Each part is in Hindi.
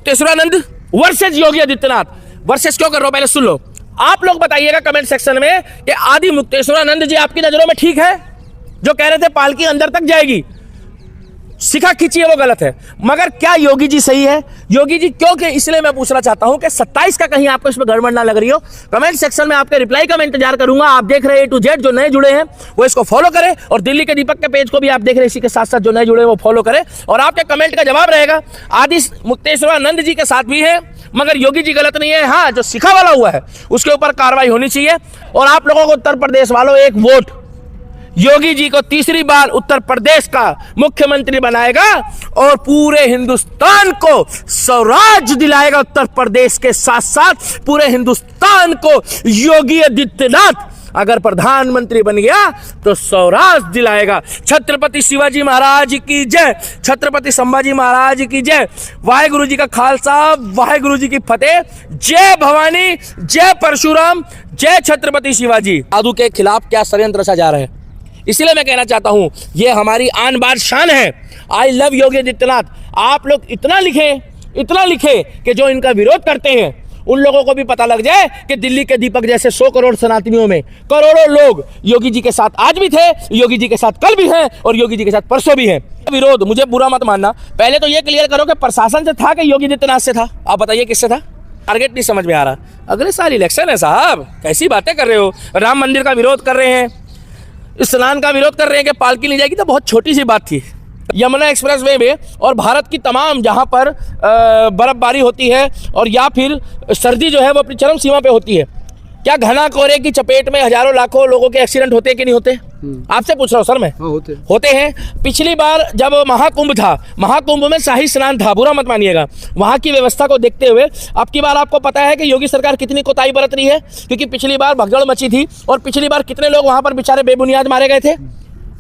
मुक्तेश्वरानंद वर्सेज योगी आदित्यनाथ। वर्सेज क्यों कर रहा हूं पहले सुन लो। आप लोग बताइएगा कमेंट सेक्शन में कि आदि मुक्तेश्वरानंद जी आपकी नजरों में ठीक है? जो कह रहे थे पालकी अंदर तक जाएगी, शिखा खींची है, वो गलत है। मगर क्या योगी जी सही है? योगी जी क्योंकि इसलिए मैं पूछना चाहता हूं कि 27 का कहीं आपको इसमें गड़बड़ ना लग रही हो। कमेंट सेक्शन में आपके रिप्लाई का मैं इंतजार करूंगा। आप देख रहे हैं A to Z, जो नए जुड़े हैं वो इसको फॉलो करें, और दिल्ली के दीपक के पेज को भी आप देख रहे हैं, इसी के साथ साथ जो नए जुड़े हैं वो फॉलो करें। और आपके कमेंट का जवाब रहेगा आदि मुक्तेश्वरानंद जी के साथ भी है, मगर योगी जी गलत नहीं है। हाँ, जो शिखा वाला हुआ है उसके ऊपर कार्रवाई होनी चाहिए। और आप लोगों को उत्तर प्रदेश वालों एक वोट, योगी जी को तीसरी बार उत्तर प्रदेश का मुख्यमंत्री बनाएगा और पूरे हिंदुस्तान को स्वराज दिलाएगा। उत्तर प्रदेश के साथ साथ पूरे हिंदुस्तान को योगी आदित्यनाथ अगर प्रधानमंत्री बन गया तो स्वराज दिलाएगा। छत्रपति शिवाजी महाराज की जय, छत्रपति संभाजी महाराज की जय, वाहेगुरु जी का खालसा, वाहेगुरु जी की फतेह, जय भवानी, जय परशुराम, जय छत्रपति शिवाजी। साधु के खिलाफ क्या षड्यंत्र रचा जा रहा है, इसलिए मैं कहना चाहता हूं ये हमारी आन बान शान है। I love Yogi Adityanath. आप लोग इतना लिखें कि जो इनका विरोध करते हैं उन लोगों को भी पता लग जाए कि दिल्ली के दीपक जैसे 100 करोड़ सनातनियों में करोड़ों लोग योगी जी के साथ आज भी थे, योगी जी के साथ कल भी हैं और योगी जी के साथ परसों भी हैं। विरोध मुझे बुरा मत मानना, पहले तो ये क्लियर करो कि प्रशासन से था कि योगी आदित्यनाथ से था? आप बताइए किससे था? टारगेट नहीं समझ में आ रहा। अगले साल इलेक्शन है साहब, कैसी बातें कर रहे हो? राम मंदिर का विरोध कर रहे हैं, स्नान का विरोध कर रहे हैं कि पालकी नहीं जाएगी, तो बहुत छोटी सी बात थी। यमुना एक्सप्रेसवे में और भारत की तमाम जहां पर बर्फबारी होती है और या फिर सर्दी जो है वो अपनी चरम सीमा पे होती है, क्या घना कोहरे की चपेट में हजारों लाखों लोगों के एक्सीडेंट होते हैं कि नहीं होते? आपसे पूछ रहा हूँ सर मैं। होते हैं। पिछली बार जब महाकुंभ था, महाकुंभ में शाही स्नान था, बुरा मत मानिएगा, वहां की व्यवस्था को देखते हुए अब की बार आपको पता है कि योगी सरकार कितनी कोताही बरत रही है, क्योंकि पिछली बार भगदड़ मची थी और पिछली बार कितने लोग वहां पर बेचारे बेबुनियाद मारे गए थे,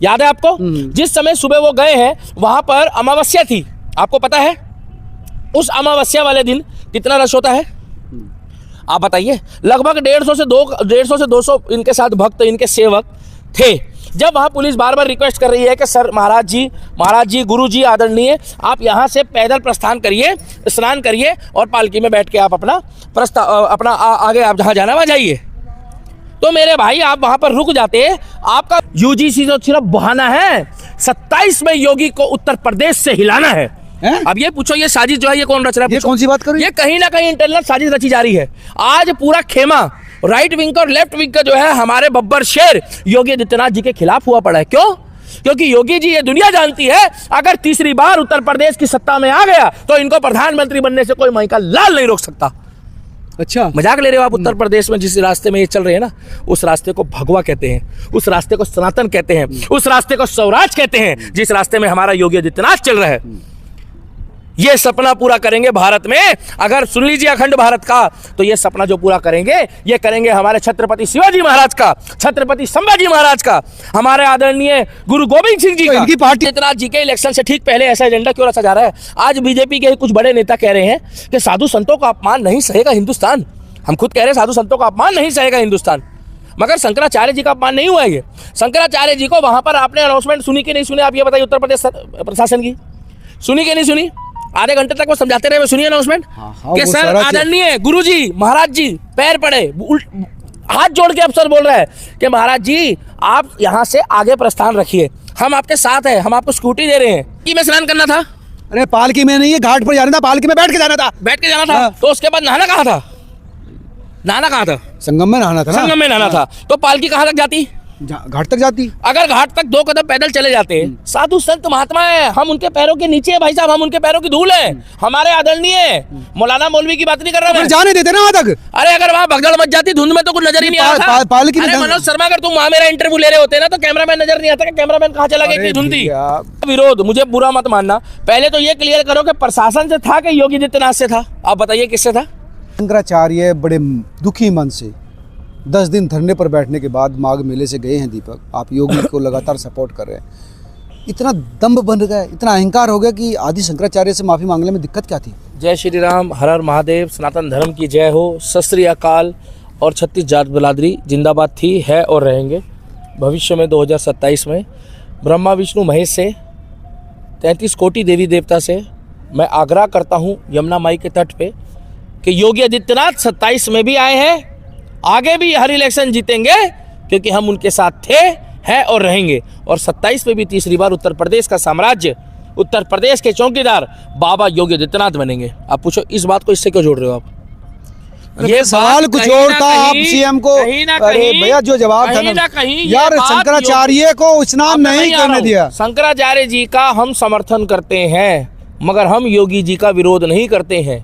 याद है आपको? जिस समय सुबह वो गए हैं वहां पर अमावस्या थी, आपको पता है? उस अमावस्या वाले दिन कितना रश होता है आप बताइए? लगभग 150 से 200 इनके साथ भक्त, इनके सेवक थे। जब वहां पुलिस बार बार रिक्वेस्ट कर रही है कि सर महाराज जी, गुरु जी आदरणीय, आप यहाँ से पैदल प्रस्थान करिए, स्नान करिए और पालकी में बैठ के आप अपना आगे आप जहाँ जाना वहाँ जाइए, तो मेरे भाई आप वहां पर रुक जाते। आपका यूजीसी तो सिर्फ बहाना है, 27 में योगी को उत्तर प्रदेश से हिलाना है। अब ये पूछो ये साजिश जो है ये कौन रच रहा है? ये कौन सी बात कर रही है? ये कहीं ना कहीं इंटरनल साजिश रची जा रही है। आज पूरा खेमा राइट विंग और लेफ्ट विंग का जो है हमारे बब्बर शेर योगी आदित्यनाथ जी के खिलाफ हुआ पड़ा है। क्यों? क्योंकि योगी जी ये दुनिया जानती है अगर तीसरी बार उत्तर प्रदेश की सत्ता में आ गया तो इनको प्रधानमंत्री बनने से कोई माई का लाल नहीं रोक सकता। अच्छा, मजाक ले रहे हो आप? उत्तर प्रदेश में जिस रास्ते में ये चल रहे हैं ना, उस रास्ते को भगवा कहते हैं, उस रास्ते को सनातन कहते हैं, उस रास्ते को स्वराज कहते हैं, जिस रास्ते में हमारा योगी आदित्यनाथ चल रहा है। ये सपना पूरा करेंगे भारत में। अगर सुन लीजिए अखंड भारत का, तो ये सपना जो पूरा करेंगे ये करेंगे हमारे छत्रपति शिवाजी महाराज का, छत्रपति संभाजी महाराज का, हमारे आदरणीय गुरु गोविंद सिंह जी का। इनकी पार्टी आदित्यनाथ जी के इलेक्शन से ठीक पहले ऐसा एजेंडा क्यों रचा जा रहा है? आज बीजेपी के कुछ बड़े नेता कह रहे हैं कि साधु संतों का अपमान नहीं सहेगा हिंदुस्तान। हम खुद कह रहे हैं साधु संतों का अपमान नहीं सहेगा हिंदुस्तान, मगर शंकराचार्य जी का अपमान नहीं हुआ। ये शंकराचार्य जी को वहां पर आपने अनाउंसमेंट सुनी कि नहीं सुनी? आप ये बताइए, उत्तर प्रदेश प्रशासन की सुनी कि नहीं सुनी? आधे घंटे तक वो समझाते रहे, सुनिए अनाउंसमेंट कि सर आदरणीय गुरुजी महाराज जी पैर पड़े, हाथ जोड़ के अफसर बोल रहा है कि महाराज जी आप यहाँ से आगे प्रस्थान रखिए, हम आपके साथ हैं, हम आपको स्कूटी दे रहे हैं। कि में स्नान करना था? अरे पालकी में नहीं, घाट पर जाना था, पालकी में बैठ के जाना था। बैठ के जाना था तो उसके बाद नहाना कहाँ था? नहाना कहाँ था? संगम में नहाना था। संगम में नहाना था। तो पालकी कहाँ तक जाती? घाट तक जाती। अगर घाट तक 2 कदम पैदल चले जाते, साधु संत महात्मा है, हम उनके पैरों के नीचे है भाई साहब, हम उनके पैरों की धूल है, हमारे आदरणीय मौलाना मौलवी की बात नहीं कर रहा मैं। जाने देते ना वहां तक। अरे अगर वहां भगदड़ मच जाती, धुंध में तो कुछ नजर ही नहीं आता। अरे मनोज शर्मा अगर तुम वहां मेरा इंटरव्यू ले रहे होते ना तो कैमरामैन नजर नहीं आता कि कैमरामैन कहाँ चला गया, धुंध थी। विरोध मुझे बुरा मत मानना, पहले तो ये क्लियर करो कि प्रशासन से था कि योगी आदित्यनाथ से था? आप बताइए किससे था? शंकराचार्य बड़े दुखी मन से 10 दिन धरने पर बैठने के बाद माघ मेले से गए हैं दीपक। आप योगी को लगातार सपोर्ट कर रहे हैं। इतना दम्भ बन गया, इतना अहंकार हो गया कि आदि शंकराचार्य से माफी मांगने में दिक्कत क्या थी? जय श्री राम, हर हर महादेव, सनातन धर्म की जय हो, सत श्री अकाल। और 36 जाट बिरादरी जिंदाबाद थी, है और रहेंगे। भविष्य में 2027 में ब्रह्मा विष्णु महेश से 33 कोटि देवी देवता से मैं आग्रह करता हूं यमुना माई के तट पे कि योगी आदित्यनाथ 27 में भी आए हैं, आगे भी हर इलेक्शन जीतेंगे क्योंकि हम उनके साथ थे, हैं और रहेंगे। और 27 में भी तीसरी बार उत्तर प्रदेश का साम्राज्य, उत्तर प्रदेश के चौकीदार बाबा योगी आदित्यनाथ बनेंगे। आप पूछो इस बात को इससे क्यों जोड़ रहे हो आप? ये सवाल कुछ और था, आप सीएम को, अरे भैया जो जवाब था ना यार, शंकराचार्य को स्नान नहीं करने दिया। शंकराचार्य जी का हम समर्थन करते हैं मगर हम योगी जी का विरोध नहीं करते हैं।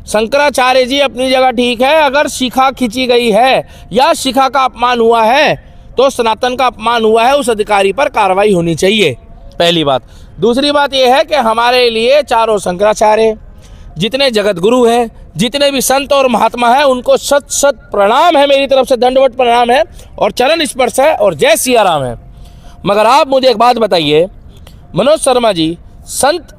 शंकराचार्य जी अपनी जगह ठीक है, अगर शिखा खींची गई है या शिखा का अपमान हुआ है तो सनातन का अपमान हुआ है, उस अधिकारी पर कार्रवाई होनी चाहिए, पहली बात। दूसरी बात यह है कि हमारे लिए चारों शंकराचार्य, जितने जगत गुरु हैं, जितने भी संत और महात्मा हैं, उनको शत शत प्रणाम है, मेरी तरफ से दंडवत प्रणाम है और चरण स्पर्श है और जय सिया राम है। मगर आप मुझे एक बात बताइए मनोज शर्मा जी, संत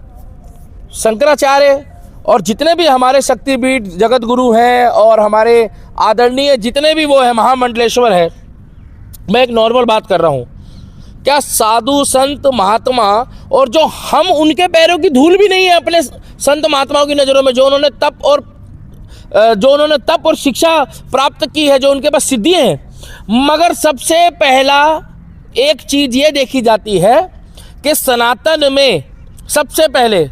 शंकराचार्य और जितने भी हमारे शक्तिपीठ जगत गुरु हैं और हमारे आदरणीय जितने भी वो है महामंडलेश्वर है, मैं एक नॉर्मल बात कर रहा हूँ, क्या साधु संत महात्मा और जो हम उनके पैरों की धूल भी नहीं है अपने संत महात्माओं की नज़रों में, जो उन्होंने तप और शिक्षा प्राप्त की है, जो उनके पास सिद्धियाँ हैं, मगर सबसे पहला एक चीज़ ये देखी जाती है कि सनातन में सबसे पहले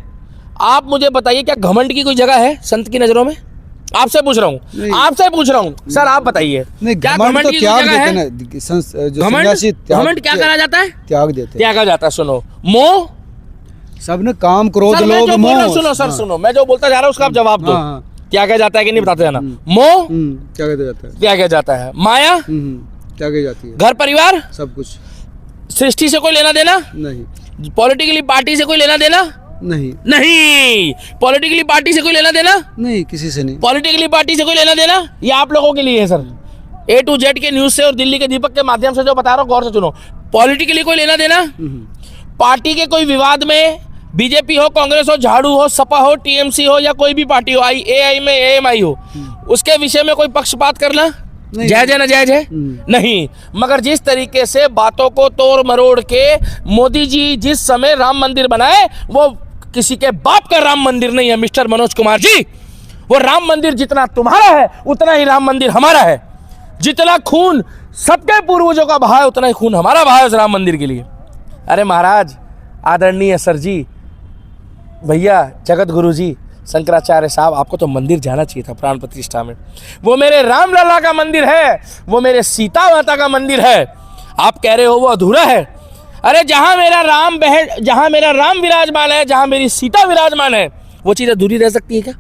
आप मुझे बताइए क्या घमंड की कोई जगह है संत की नज़रों में? आपसे पूछ रहा हूँ, आपसे पूछ रहा हूँ सर, आप बताइए क्या घमंड की जगह है? घमंड क्या करा जाता है? त्याग जाता है। सुनो, मोह, सबने काम क्रोध लोभ मोह। सुनो सर, सुनो, मैं जो बोलता जा रहा हूँ उसका आप जवाब दो। क्या क्या जाता है कि नहीं बताते जाना? मोह क्या जाता है? क्या क्या जाता है? माया क्या क्या जाती है? घर परिवार सब कुछ। सृष्टि से कोई लेना देना नहीं। पॉलिटिकली पार्टी से कोई लेना देना नहीं। पॉलिटिकली पार्टी से कोई लेना देना नहीं, किसी से नहीं। पॉलिटिकली पार्टी से कोई लेना देना, ये आप लोगों के लिए है सर। A to Z के न्यूज से और दिल्ली के दीपक के माध्यम से जो बता रहा हूँ, गौर से सुनो। पॉलिटिकली कोई लेना देना, पार्टी के कोई विवाद में, बीजेपी हो, कांग्रेस हो, झाड़ू हो, सपा हो, टीएमसी हो या कोई भी पार्टी हो, AI में AMI हो, उसके विषय में कोई पक्षपात करना, जायज है ना जायज है? नहीं। मगर जिस तरीके से बातों को तोड़ मरोड़ के मोदी जी जिस समय राम मंदिर बनाए, वो किसी के बाप का राम मंदिर नहीं है मिस्टर मनोज कुमार जी। वो राम मंदिर जितना तुम्हारा है उतना ही राम मंदिर हमारा है। जितना खून सबके पूर्वजों का बहा है उतना ही खून हमारा बहा है उस राम मंदिर के लिए। अरे महाराज, आदरणीय सर जी, भैया, जगत गुरु जी, शंकराचार्य साहब, आपको तो मंदिर जाना चाहिए था प्राण प्रतिष्ठा में। वो मेरे राम लला का मंदिर है, वो मेरे सीता माता का मंदिर है। आप कह रहे हो वो अधूरा है। अरे जहां मेरा राम विराजमान है, जहां मेरी सीता विराजमान है, वो चीज अधूरी रह सकती है क्या?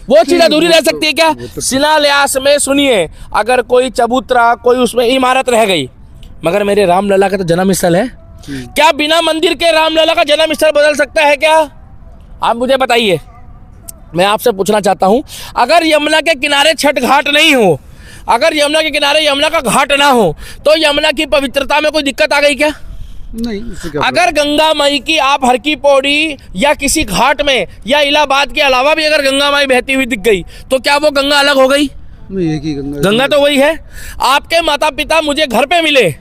वो चीज अधूरी रह सकती है क्या? शिलान्यास में सुनिए, अगर कोई चबूतरा, कोई उसमें इमारत रह गई, मगर मेरे राम लला का तो जन्म स्थल है, क्या बिना मंदिर के राम लला का जन्म स्थल बदल सकता है क्या? आप मुझे बताइए। मैं आपसे पूछना चाहता हूं, अगर यमुना के किनारे छठ घाट नहीं हो, अगर यमुना के किनारे यमुना का घाट ना हो, तो यमुना की पवित्रता में कोई दिक्कत आ गई क्या? नहीं। अगर गंगा माई की आप हर की पौड़ी या किसी घाट में या इलाहाबाद के अलावा भी अगर गंगा माई बहती हुई दिख गई, तो क्या वो गंगा अलग हो गई? गंगा तो वही है। आपके माता पिता मुझे घर पे मिले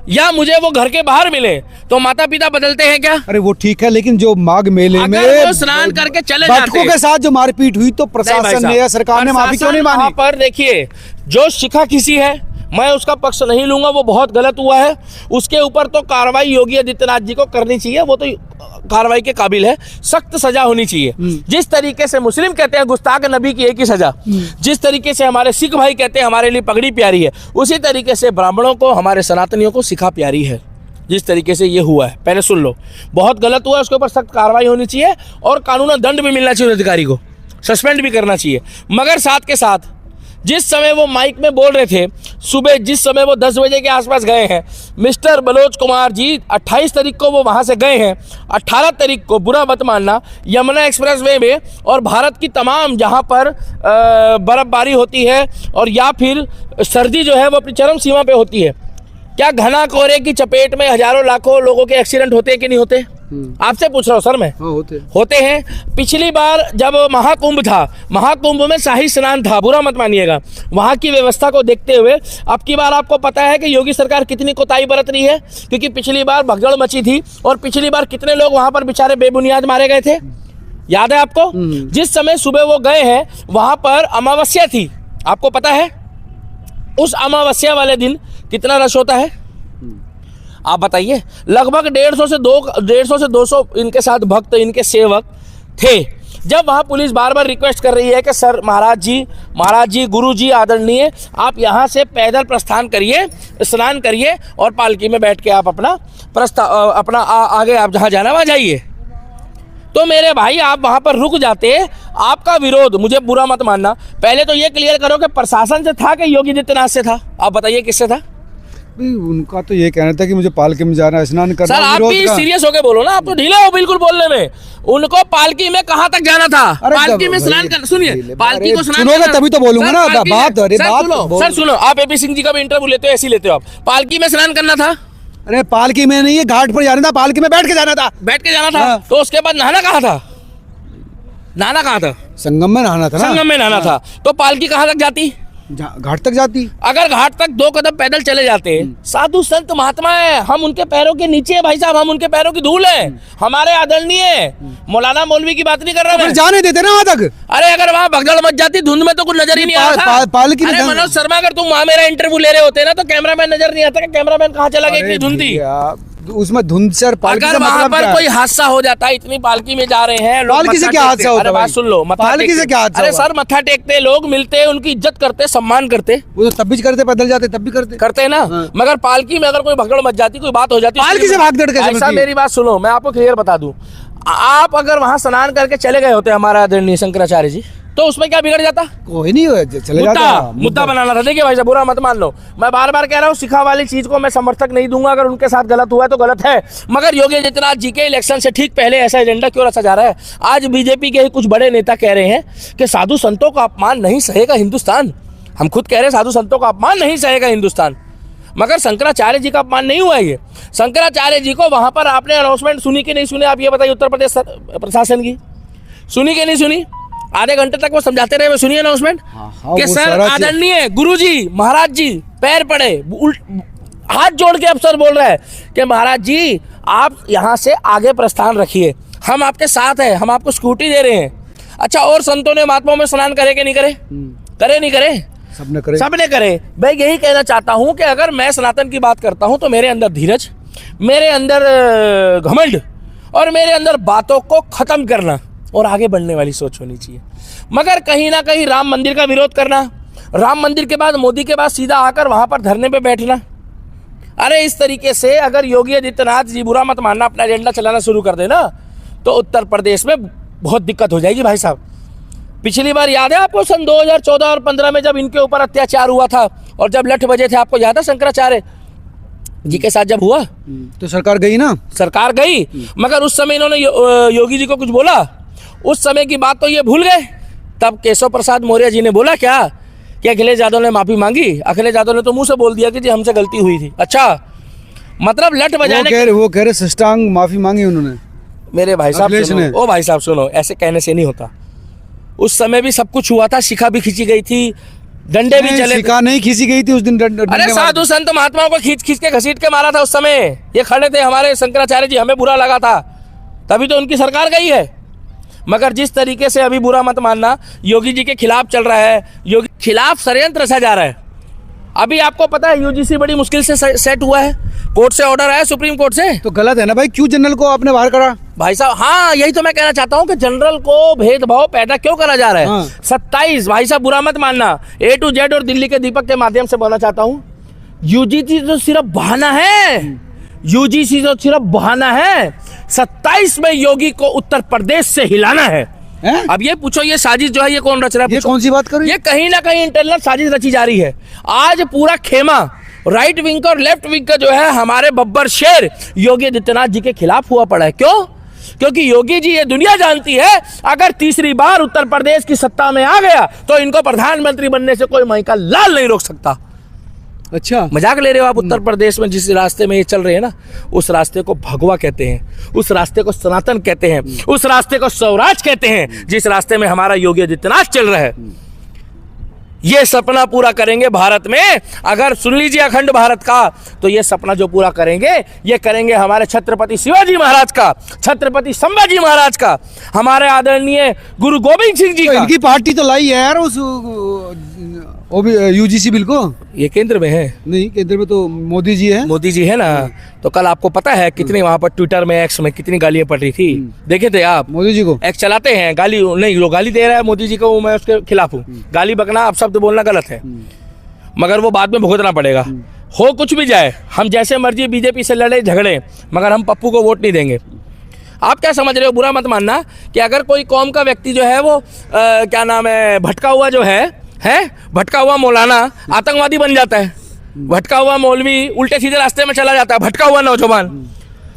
या मुझे वो घर के बाहर मिले, तो माता पिता बदलते हैं क्या? अरे वो ठीक है, लेकिन जो माघ मेले में वो स्नान करके चले जाते के साथ जो मारपीट हुई, तो प्रशासन ने या सरकार ने माफी क्यों नहीं मांगी? पर देखिए, जो शिखा किसी है, मैं उसका पक्ष नहीं लूंगा, वो बहुत गलत हुआ है। उसके ऊपर तो कार्रवाई योगी आदित्यनाथ जी को करनी चाहिए, वो तो कार्रवाई के काबिल है, सख्त सजा होनी चाहिए। जिस तरीके से मुस्लिम कहते हैं गुस्ताख नबी की एक ही सजा, जिस तरीके से हमारे सिख भाई कहते हैं हमारे लिए पगड़ी प्यारी है, उसी तरीके से ब्राह्मणों को, हमारे सनातनियों को शिखा प्यारी है। जिस तरीके से ये हुआ है, पहले सुन लो, बहुत गलत हुआ है, उसके ऊपर सख्त कार्रवाई होनी चाहिए और कानूनी दंड भी मिलना चाहिए, अधिकारी को सस्पेंड भी करना चाहिए। मगर साथ के साथ जिस समय वो माइक में बोल रहे थे, सुबह जिस समय वो 10 बजे के आसपास गए हैं, मिस्टर मनोज कुमार जी 28 तारीख को वो वहाँ से गए हैं, 18 तारीख को, बुरा मत मानना, यमुना एक्सप्रेस वे में और भारत की तमाम जहाँ पर बर्फबारी होती है और या फिर सर्दी जो है वो अपनी चरम सीमा पे होती है, क्या घना कोहरे की चपेट में हजारों लाखों लोगों के एक्सीडेंट होते हैं कि नहीं होते? आपसे पूछ रहा हूँ सर मैं। होते हैं। पिछली बार जब महाकुंभ था, महाकुंभ में शाही स्नान था, बुरा मत मानिएगा, वहाँ की व्यवस्था को देखते हुए अब की बार आपको पता है कि योगी सरकार कितनी कोताही बरत रही है, क्योंकि पिछली बार भगदड़ मची थी और पिछली बार कितने लोग वहाँ पर बेचारे बेबुनियाद मारे गए थे। याद है आपको? जिस समय सुबह वो गए हैं वहां पर अमावस्या थी, आपको पता है? उस अमावस्या वाले दिन कितना रश होता है आप बताइए? लगभग 150 से 200 इनके साथ भक्त, इनके सेवक थे। जब वहां पुलिस बार बार रिक्वेस्ट कर रही है कि सर महाराज जी, गुरु जी आदरणीय, आप यहाँ से पैदल प्रस्थान करिए, स्नान करिए और पालकी में बैठ के आप अपना आगे आप जहाँ जाना वहाँ जाइए। तो मेरे भाई आप वहां पर रुक जाते। आपका विरोध, मुझे बुरा मत मानना, पहले तो ये क्लियर करो कि प्रशासन से था कि योगी आदित्यनाथ से था? आप बताइए किससे था? उनका तो ये कहना था कि मुझे पालकी में जाना, स्नान करना। सर आप भी सीरियस होके बोलो ना, आप तो ढीले हो बिल्कुल बोलने में। उनको पालकी में कहाँ तक जाना था? पालकी में स्नान करना, सुनिए, पालकी को स्नान सुनोगे तभी तो बोलूंगा ना। बात सर सुनो, आप एपी सिंह जी का भी इंटरव्यू लेते हो, ऐसे लेते हो आप। पालकी में स्नान करना था? अरे पालकी में नहीं, घाट पर जाना था, पालकी में बैठ के जाना था। बैठ के जाना था। तो उसके बाद नहाना कहाँ था? नहाना कहाँ था? संगम में नहाना था ना। संगम में नहाना था। तो पालकी कहाँ तक जाती? घाट तक जाती। अगर घाट तक 2 कदम पैदल चले जाते, साधु संत महात्मा है, हम उनके पैरों के नीचे है भाई साहब, हम उनके पैरों की धूल है, हमारे आदरणीय मौलाना मौलवी की बात नहीं कर रहा मैं। जाने देते ना वहां तक। अरे अगर वहां भगदड़ मच जाती, धुंध में तो कुछ नजर ही नहीं आ रहा था। पालकी अरे मनोज शर्मा, अगर तुम वहां मेरा इंटरव्यू ले रहे होते ना तो कैमरामैन नजर नहीं आता कि कैमरामैन कहाँ चला गया, इतनी धुंध थी उसमें। धुंध से अगर वहां पर कोई हादसा हो जाता, इतनी पालकी में जा रहे हैं, पालकी से क्या हादसा होता? अरे बात सुन लो, पालकी से क्या हादसा? अरे सर मत्था टेकते लोग, मिलते, उनकी इज्जत करते, सम्मान करते। वो तो तब भी करते, पैदल जाते तब भी करते ना। मगर पालकी में अगर कोई भगदड़ मच जाती, कोई बात हो जाती, पालकी से भागदड़ कैसे? ऐसा मेरी बात सुनो, मैं आपको क्लियर बता दूं, आप अगर वहां स्नान करके चले गए होते हमारा आदरणीय शंकराचार्य जी, तो उसमें क्या बिगड़ जाता? कोई नहीं हो, चले जाता। मुद्दा बनाना था। देखिए भाई साहब, बुरा मत मान लो, मैं बार बार कह रहा हूँ, सिखा वाली चीज को मैं समर्थक नहीं दूंगा। अगर उनके साथ गलत हुआ है तो गलत है, मगर योगी आदित्यनाथ जी के इलेक्शन से ठीक पहले ऐसा एजेंडा क्यों रचा जा रहा है? आज बीजेपी के कुछ बड़े नेता कह रहे हैं कि साधु संतों का अपमान नहीं सहेगा हिंदुस्तान। हम खुद कह रहे हैं साधु संतों का अपमान नहीं सहेगा हिंदुस्तान, मगर शंकराचार्य जी का अपमान नहीं हुआ। ये शंकराचार्य जी को वहां पर आपने अनाउंसमेंट सुनी कि नहीं सुनी? आप ये बताइए, उत्तर प्रदेश प्रशासन की सुनी कि नहीं सुनी? आधे घंटे तक वो समझाते रहे, सुनिए अनाउंसमेंट कि सर आदरणीय गुरुजी महाराज जी पैर पड़े, हाथ जोड़ के अफसर बोल रहा है कि महाराज जी आप यहाँ से आगे प्रस्थान रखिए, हम आपके साथ हैं, हम आपको स्कूटी दे रहे हैं। अच्छा, और संतों ने महात्माओं में स्नान करे कि नहीं करे? करे नहीं करे? सबने करे। मैं यही कहना चाहता हूं कि अगर मैं सनातन की बात करता हूं तो मेरे अंदर धीरज, मेरे अंदर घमंड और मेरे अंदर बातों को खत्म करना और आगे बढ़ने वाली सोच होनी चाहिए। मगर कहीं ना कहीं राम मंदिर का विरोध करना, राम मंदिर के बाद मोदी के बाद सीधा आकर वहां पर धरने पे बैठना, अरे इस तरीके से अगर योगी आदित्यनाथ जी, बुरा मत मानना, अपना एजेंडा चलाना शुरू कर देना तो उत्तर प्रदेश में बहुत दिक्कत हो जाएगी भाई साहब। पिछली बार याद है आपको, सन 2014 और 15 में जब इनके ऊपर अत्याचार हुआ था और जब लठ बजे थे, आपको याद है शंकराचार्य जी के साथ जब हुआ तो सरकार गई ना? सरकार गई, मगर उस समय इन्होंने योगी जी को कुछ बोला? उस समय की बात तो ये भूल गए। तब केशव प्रसाद मौर्य जी ने बोला क्या कि अखिलेश यादव ने माफी मांगी? अखिलेश यादव ने तो मुंह से बोल दिया कि जी हमसे गलती हुई थी। अच्छा, मतलब लठ बजाने वो कह रहे सष्टांग माफी मांगी उन्होंने। मेरे भाई साहब सुनो, ओ भाई साहब सुनो, ऐसे कहने से नहीं होता। उस समय भी सब कुछ हुआ था, शिखा भी खींची गई थी, डंडे भी चले। शिखा नहीं खींची गई थी उस दिन। अरे साधु संत महात्माओं को खींच खींच के घसीट के मारा था उस समय। ये खड़े थे हमारे शंकराचार्य जी, हमें बुरा लगा था, तभी तो उनकी सरकार गई है। मगर जिस तरीके से अभी, बुरा मत मानना, योगी जी के खिलाफ चल रहा है, योगी खिलाफ षड्यंत्र रचा जा रहा है। अभी आपको पता है यूजीसी बड़ी मुश्किल से सेट हुआ है, कोर्ट से ऑर्डर आया, सुप्रीम कोर्ट से। तो गलत है ना भाई, क्यों जनरल को आपने बाहर करा? भाई साहब हाँ, यही तो मैं कहना चाहता हूँ कि जनरल को भेदभाव पैदा क्यों करा जा रहा है। हाँ। 27 भाई साहब, बुरा मत मानना, A to Z और दिल्ली के दीपक के माध्यम से बोलना चाहता हूँ, यूजीसी तो सिर्फ बहाना है, यूजीसी तो सिर्फ बहाना है। 27 में योगी को उत्तर प्रदेश से हिलाना है। अब ये पूछो, ये साजिश जो है ये कौन रच रहा है? ये कौन सी बात करो? ये कहीं ना कहीं इंटरनल साजिश रची जा रही है। आज पूरा खेमा राइट विंग का और लेफ्ट विंग का जो है, हमारे बब्बर शेर योगी आदित्यनाथ जी के खिलाफ हुआ पड़ा है। क्यों? क्योंकि योगी जी, ये दुनिया जानती है, अगर तीसरी बार उत्तर प्रदेश की सत्ता में आ गया तो इनको प्रधानमंत्री बनने से कोई माई का लाल नहीं रोक सकता। अच्छा, मजाक ले रहे हो आप? उत्तर प्रदेश में जिस रास्ते में ये चल रहे हैं ना, उस रास्ते को भगवा कहते हैं, उस रास्ते को सनातन कहते हैं, उस रास्ते को स्वराज कहते हैं, जिस रास्ते में हमारा योगी आदित्यनाथ चल रहा है। ये सपना पूरा करेंगे भारत में। अगर सुन लीजिए अखंड भारत का, तो ये सपना जो पूरा करेंगे, ये करेंगे हमारे छत्रपति शिवाजी महाराज का, छत्रपति संभाजी महाराज का, हमारे आदरणीय गुरु गोविंद सिंह जी तो का। इनकी पार्टी तो लाई है यार उस वो भी यूजीसी बिल को। ये केंद्र में है, नहीं, केंद्र में तो मोदी जी है। मोदी जी है ना। तो कल आपको पता है कितनी वहां पर ट्विटर में, एक्स में कितनी गालियां पड़ रही थी, देखे थे आप? मोदी जी को एक्स चलाते हैं, गाली नहीं, जो गाली दे रहा है मोदी जी को, वो मैं उसके खिलाफ हूँ। गाली बकना, आप शब्द बोलना गलत है, मगर वो बाद में भुगतना पड़ेगा। हो कुछ भी जाए, हम जैसे मर्जी बीजेपी से लड़े झगड़े, मगर हम पप्पू को वोट नहीं देंगे। आप क्या समझ रहे हो, बुरा मत मानना, कि अगर कोई कौम का व्यक्ति जो है वो क्या नाम है, भटका हुआ जो है भटका हुआ मौलाना आतंकवादी बन जाता है, भटका हुआ मौलवी उल्टे सीधे रास्ते में चला जाता है, भटका हुआ नौजवान,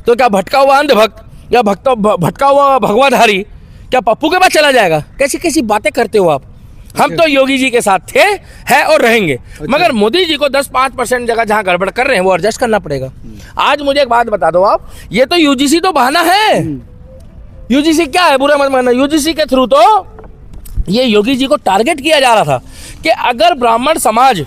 तो क्या भटका हुआ अंधभक्त या भटका हुआ भगवाधारी क्या पप्पू के पास चला जाएगा? कैसी कैसी बातें करते हो आप। हम तो योगी जी के साथ थे, है और रहेंगे, मगर मोदी जी को 10-5% जगह जहां गड़बड़ कर रहे हैं वो एडजस्ट करना पड़ेगा। आज मुझे एक बात बता दो आप, ये तो यूजीसी तो बहाना है। यूजीसी क्या है, बुरा मत मानना, यूजीसी के थ्रू तो ये योगी जी को टारगेट किया जा रहा था कि अगर ब्राह्मण समाज,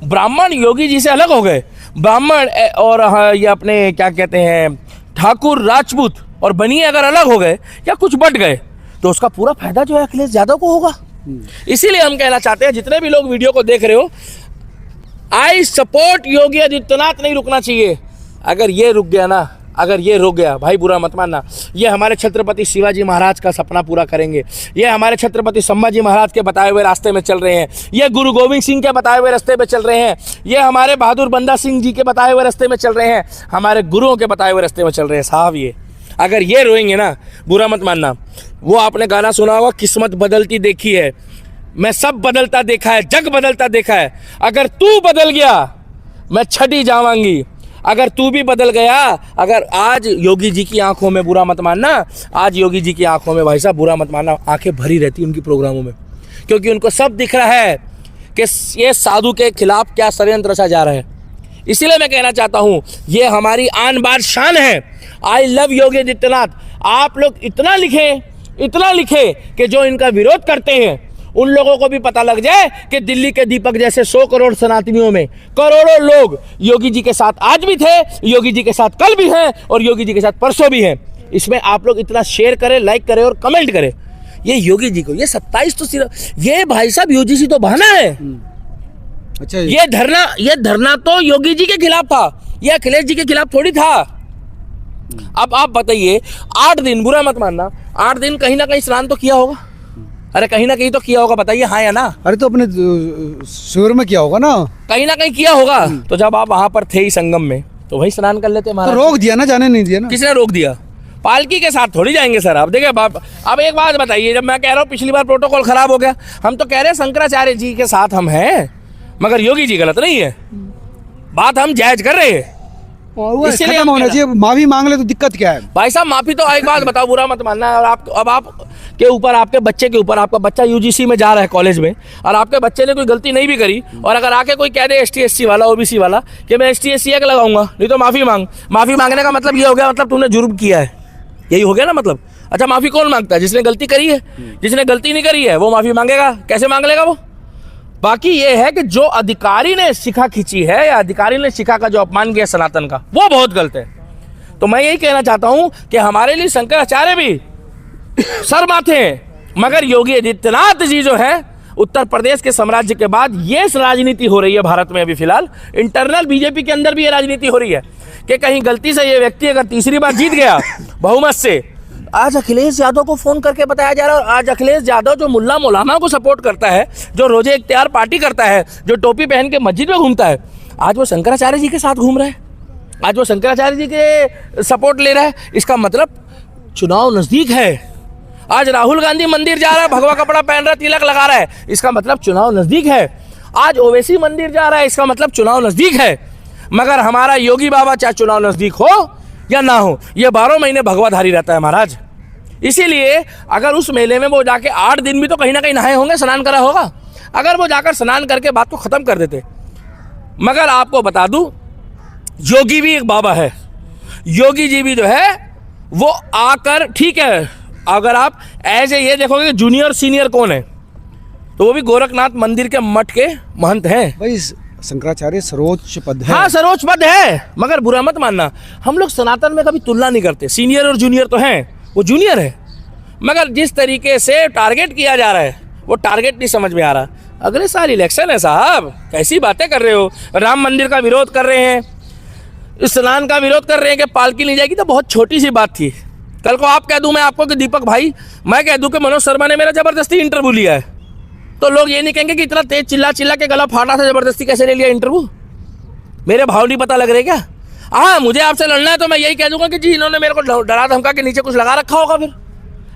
ब्राह्मण योगी जी से अलग हो गए, ब्राह्मण और ये अपने क्या कहते हैं ठाकुर राजपूत और बनिए अगर अलग हो गए या कुछ बट गए, तो उसका पूरा फायदा जो है अखिलेश यादव को होगा। इसीलिए हम कहना चाहते हैं, जितने भी लोग वीडियो को देख रहे हो, आई सपोर्ट योगी आदित्यनाथ, नहीं रुकना चाहिए। अगर ये रुक गया ना, अगर ये रुक गया भाई, बुरा मत मानना, ये हमारे छत्रपति शिवाजी महाराज का सपना पूरा करेंगे, ये हमारे छत्रपति संभाजी महाराज के बताए हुए रास्ते में चल रहे हैं, ये गुरु गोविंद सिंह के बताए हुए रास्ते में चल रहे हैं, ये हमारे बहादुर बंदा सिंह जी के बताए हुए रास्ते में चल रहे हैं, हमारे गुरुओं के बताए हुए रास्ते में चल रहे हैं साहब। ये अगर ये रोएंगे ना, बुरा मत मानना, वो आपने गाना सुना होगा, किस्मत बदलती देखी है, मैं सब बदलता देखा है, जग बदलता देखा है, अगर तू बदल गया मैं छठी जावांगी, अगर तू भी बदल गया। अगर आज योगी जी की आंखों में, बुरा मत मानना, आज योगी जी की आंखों में भाई साहब, बुरा मत मानना, आंखें भरी रहती उनकी प्रोग्रामों में, क्योंकि उनको सब दिख रहा है कि ये साधु के खिलाफ क्या षड्यंत्र रचा जा रहा है। इसीलिए मैं कहना चाहता हूं, ये हमारी आन बान शान है। I love Yogi Adityanath. आप लोग इतना लिखे कि जो इनका विरोध करते हैं उन लोगों को भी पता लग जाए कि दिल्ली के दीपक जैसे 100 करोड़ सनातनियों में करोड़ों लोग योगी जी के साथ आज भी थे, योगी जी के साथ कल भी हैं और योगी जी के साथ परसों भी हैं। इसमें आप लोग इतना शेयर करें, लाइक करें और कमेंट करें। ये योगी जी को, ये 27 तो सिर्फ, ये भाई साहब यूजीसी तो बहाना है। अच्छा, ये धरना तो योगी जी के खिलाफ था, ये अखिलेश जी के खिलाफ थोड़ी था। अब आप बताइए, 8 दिन, बुरा मत मानना, 8 दिन कहीं ना कहीं स्नान तो किया होगा, अरे कहीं ना कहीं तो किया होगा, बताइए हाँ या ना? अरे तो अपने शिविर में किया होगा ना, कहीं ना कहीं किया होगा। तो जब आप वहां पर थे ही संगम में, तो वही स्नान कर लेते महाराज। तो रोक दिया ना, जाने नहीं दिया ना। किसने रोक दिया? पालकी के साथ थोड़ी जाएंगे सर। अब देखिए अब एक बात बताइए, जब मैं कह रहा हूँ पिछली बार प्रोटोकॉल खराब हो गया, हम तो कह रहे हैं शंकराचार्य जी के साथ हम हैं, मगर योगी जी गलत नहीं है, बात हम जायज कर रहे हैं। इसीलिए हम होना चाहिए, माफी मांग ले तो दिक्कत क्या है भाई साहब? माफी तो एक बात बताओ, बुरा मत मानना, और अब आप के ऊपर, आपके बच्चे के ऊपर, आपका बच्चा यूजीसी में जा रहा है कॉलेज में, और आपके बच्चे ने कोई गलती नहीं भी करी, और अगर आके कोई कह दे ST/SC वाला, OBC वाला, कि मैं ST/SC एक लगाऊंगा, नहीं तो माफी मांगने का मतलब ये हो गया, मतलब तुमने जुर्म किया है, यही हो गया ना मतलब। अच्छा, माफी कौन मांगता है? जिसने गलती करी है। जिसने गलती नहीं करी है वो माफी मांगेगा? कैसे मांग लेगा वो? बाकी ये है कि जो अधिकारी ने शिखा खींची है, या अधिकारी ने शिखा का जो अपमान किया सनातन का, वो बहुत गलत है। तो मैं यही कहना चाहता हूं कि हमारे लिए शंकराचार्य भी सर माथे हैं, मगर योगी आदित्यनाथ जी जो है, उत्तर प्रदेश के साम्राज्य के बाद ये राजनीति हो रही है भारत में अभी फिलहाल, इंटरनल बीजेपी के अंदर भी ये राजनीति हो रही है कि कहीं गलती से ये व्यक्ति अगर तीसरी बार जीत गया बहुमत से, आज अखिलेश यादव को फोन करके बताया जा रहा है, आज अखिलेश यादव जो मुल्ला मौलाना को सपोर्ट करता है, जो रोजे इख्तियार पार्टी करता है, जो टोपी पहन के मस्जिद में घूमता है, आज वो शंकराचार्य जी के साथ घूम रहा है, आज वो शंकराचार्य जी के सपोर्ट ले रहा है। इसका मतलब चुनाव नजदीक है। आज राहुल गांधी मंदिर जा रहा है, भगवा कपड़ा पहन रहा है, तिलक लगा रहा है, इसका मतलब चुनाव नजदीक है। आज ओवैसी मंदिर जा रहा है, इसका मतलब चुनाव नजदीक है। मगर हमारा योगी बाबा चाहे चुनाव नजदीक हो या ना हो, ये 12 महीने भगवाधारी रहता है महाराज। इसीलिए अगर उस मेले में वो जाके 8 दिन भी तो कहीं ना कहीं नहाए होंगे, स्नान करा होगा, अगर वो जाकर स्नान करके बात को खत्म कर देते। मगर आपको बता दूं, योगी भी एक बाबा है। योगी जी भी जो है वो आकर, ठीक है, अगर आप ऐसे ये देखोगे कि जूनियर सीनियर कौन है, तो वो भी गोरखनाथ मंदिर के मठ के महंत हैं। भाई शंकराचार्य सर्वोच्च पद है। हाँ सर्वोच्च पद है, मगर बुरा मत मानना, हम लोग सनातन में कभी तुलना नहीं करते। सीनियर और जूनियर तो हैं, वो जूनियर है, मगर जिस तरीके से टारगेट किया जा रहा है वो टारगेट नहीं समझ में आ रहा। अगले साल इलेक्शन है साहब, कैसी बातें कर रहे हो। राम मंदिर का विरोध कर रहे हैं, स्नान का विरोध कर रहे हैं कि पालकी नहीं जाएगी, तो बहुत छोटी सी बात थी। कल को आप कह दूं मैं आपको कि दीपक भाई, मैं कह दूं कि मनोज शर्मा ने मेरा जबरदस्ती इंटरव्यू लिया है, तो लोग ये नहीं कहेंगे कि इतना तेज चिल्ला चिल्ला के गला फाटा था, जबरदस्ती कैसे ले लिया इंटरव्यू। मेरे भाव नहीं पता लग रहे क्या? हाँ मुझे आपसे लड़ना है तो मैं यही कह दूंगा कि जी इन्होंने मेरे को डरा धमका के नीचे कुछ लगा रखा होगा। फिर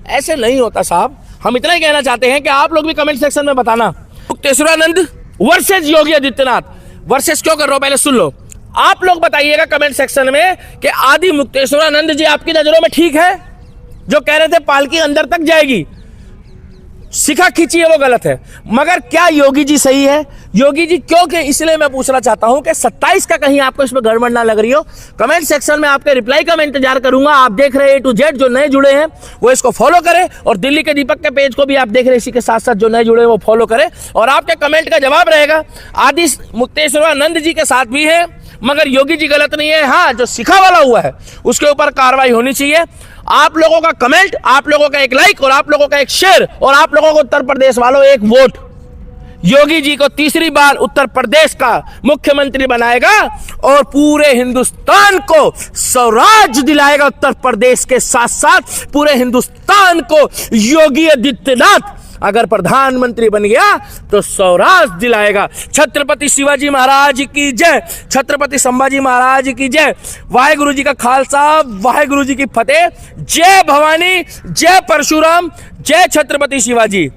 ऐसे नहीं होता साहब। हम इतना ही कहना चाहते हैं कि आप लोग भी कमेंट सेक्शन में बताना, मुक्तेश्वरानंद वर्सेज योगी आदित्यनाथ वर्सेज क्यों कर रहे हो, पहले सुन लो। आप लोग बताइएगा कमेंट सेक्शन में कि आदि मुक्तेश्वरानंद जी आपकी नजरों में ठीक है? जो कह रहे थे पालकी अंदर तक जाएगी, शिखा खींची है, वो गलत है। मगर क्या योगी जी सही है? योगी जी क्योंकि इसलिए मैं पूछना चाहता हूं कि 27 का कहीं आपको इसमें गड़बड़ ना लग रही हो। कमेंट सेक्शन में आपके रिप्लाई का मैं इंतजार करूंगा। आप देख रहे हैं A to Z, जो नए जुड़े हैं वो इसको फॉलो करें, और दिल्ली के दीपक के पेज को भी आप देख रहे हैं, इसी के साथ साथ जो नए जुड़े हैं वो फॉलो करें। और आपके कमेंट का जवाब रहेगा आदि मुक्तेश्वरानंद जी के साथ भी है, मगर योगी जी गलत नहीं है। हाँ, जो शिखा वाला हुआ है उसके ऊपर कार्रवाई होनी चाहिए। आप लोगों का कमेंट, आप लोगों का एक लाइक और आप लोगों का एक शेयर, और आप लोगों को उत्तर प्रदेश वालों एक वोट, योगी जी को तीसरी बार उत्तर प्रदेश का मुख्यमंत्री बनाएगा और पूरे हिंदुस्तान को स्वराज दिलाएगा। उत्तर प्रदेश के साथ साथ पूरे हिंदुस्तान को योगी आदित्यनाथ अगर प्रधानमंत्री बन गया तो स्वराज दिलाएगा। छत्रपति शिवाजी महाराज की जय, छत्रपति संभाजी महाराज की जय। वाहेगुरु जी का खालसा, वाहेगुरु जी की फतेह। जय भवानी, जय परशुराम, जय छत्रपति शिवाजी।